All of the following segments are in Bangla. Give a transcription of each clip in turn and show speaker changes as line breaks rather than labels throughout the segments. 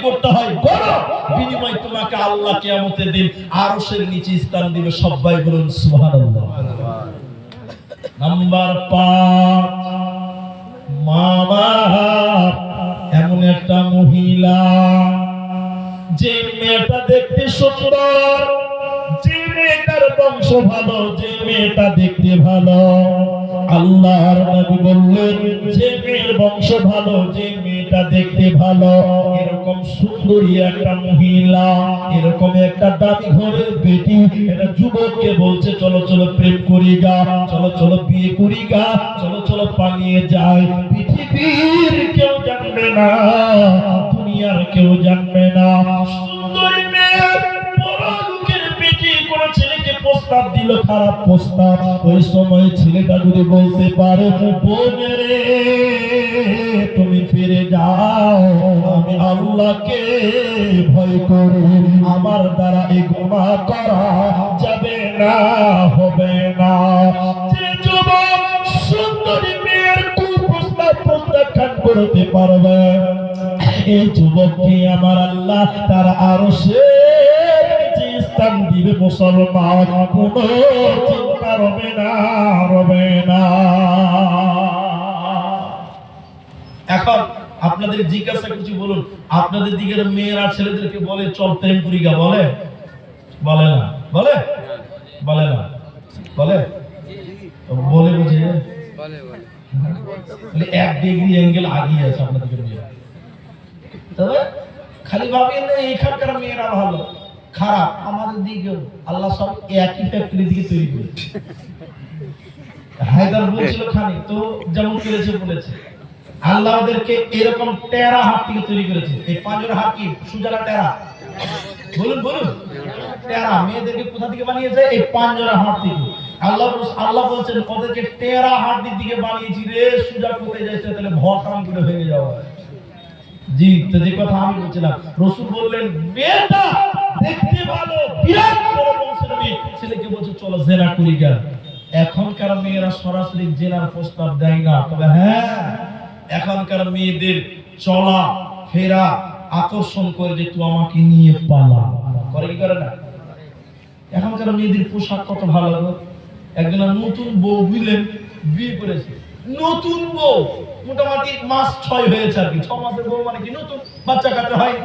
করতে হয় বলো, বিনিময় তোমাকে আল্লাহ কিয়ামতের দিন আরশের নিচে স্থান দিবে। সবাই বলুন সুবহানাল্লাহ। নাম্বার 5, মামা এমন একটা মহিলা যে মেয়েটা দেখতে সুন্দর, যে মেয়েটার বংশ ভালো, যে মেয়েটা দেখতে ভালো। আল্লাহর নবী বললেন যে মেয়ের বংশ ভালো, যে মেয়েটা দেখতে ভালো, এরকম সুন্দরী একটা মহিলা, এরকম একটা দামি ঘরের বেটি, এটা যুবককে বলছে চলো চলো প্রেম করি গা, চলো চলো বিয়ে করি গা, চলো চলো পালিয়ে যাই। পৃথিবীর কেউ জানবে না, দুনিয়ার কেউ জানবে না। সুন্দরী মেয়ে, বড় লোকের বেটি কোন ছেলেকে প্রস্তাব দিল, খারাপ প্রস্তাব, ওই সময় ছেলেটা যদি বলতে পারে বোনেরে তুমি ফিরে যাও, আমি আল্লাহকে ভয় করি, আমার দ্বারা এই গুনাহ করা যাবে না, হবে না। যে যুবক সুন্দরী মেয়ের কুপ্রস্তাব প্রত্যাখ্যান করতে পারবে, এই যুবককে আমার আল্লাহ তার আরশের নিচে স্থান দিবে। মুসলমান, কোনো চিন্তা রবে না, রবে না। এখন আপনাদের জিজ্ঞাসা কিছু বলুন, আপনাদের দিকের মেয়েরা ছেলেদেরকে বলে চল প্রেম করি গা, বলে? বলে না? বলে? বলে না? বলে? বলে বুঝে বলে বলে 1 ডিগ্রি অ্যাঙ্গেল আগিয়ে আছে আপনাদের মেয়ে। তবে খালি ভাবেন না এখানকার মেয়েরা ভালো, খারাপ। আমাদের দিকেও আল্লাহ সব একই ফ্যাক্টরি দিকে তৈরি করেছে। হায়দার বলছিল খানি তো যেমন করেছে বলেছে, আল্লাহ ওদেরকে এরকম টেরা হাত থেকে তৈরি করেছে। এই পাঁজর হাত কি সুজালা টেরা? বলুন বলুন, টেরা মেয়েদেরকে কোথা থেকে বানিয়েছে? এই পাঁজরা হাত থেকে। আল্লাহ বলছেন ওদেরকে টেরা হাত দিকে বানিয়েছি রে, সুজা কোথায় যাইছে তাহলে ভটাম করে ভেঙে যাওয়া। জি, তো যে কথা আমি বলছিলাম, রাসূল বললেন মেয়েটা দেখতে ভালো, বিরাট বড় বংশের মেয়ে, ছেলেকে বলছে চলো জেনা করি গা। এখনকার মেয়েরা সরাসরি জেনার প্রস্তাব দেয় না, তবে হ্যাঁ এখনকার মেয়েদের চলা ফেরা আকর্ষণ করে যে তুই আমাকে নিয়ে পালা, করে কি করে না? এখনকার মেয়েদের পোশাক কত ভালো। একজন নতুন বউ বুঝলেন বিয়ে করেছে, নতুন বউ মোটামুটি মাস 6 হয়েছে আর কি, 6 মাসের বউ মানে কি নতুন, বাচ্চা কাচ্চা হয়।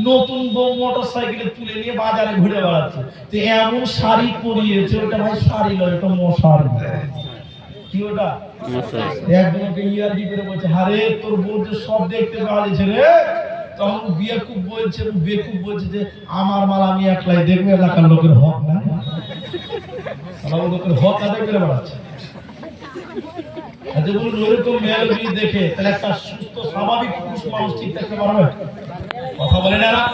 নতুন বউ মোটরসাইকেলে তুলে নিয়ে বাজারে ঘুরে বেড়াচ্ছে, তো এমন শাড়ি পরিয়েছে, ওটা ভাই শাড়ি নয়, ওটা মশারি। কি ওটা? একজনকে ইয়ার্কি করে বলছে আরে তোর বউ যে সব দেখতে পাওয়াছে রে। তখন বেকুব বলছে যে আমার মাল আমি একলাই দেখবো, এলাকার লোকের হক না, লোকের হক আদায় করে বেড়াচ্ছে। ওরকম মেয়ের বিয়ে দেখে তাহলে একটা সুস্থ স্বাভাবিক পুরুষ মানুষ ঠিক থাকতে পারবে? কথা বলে না।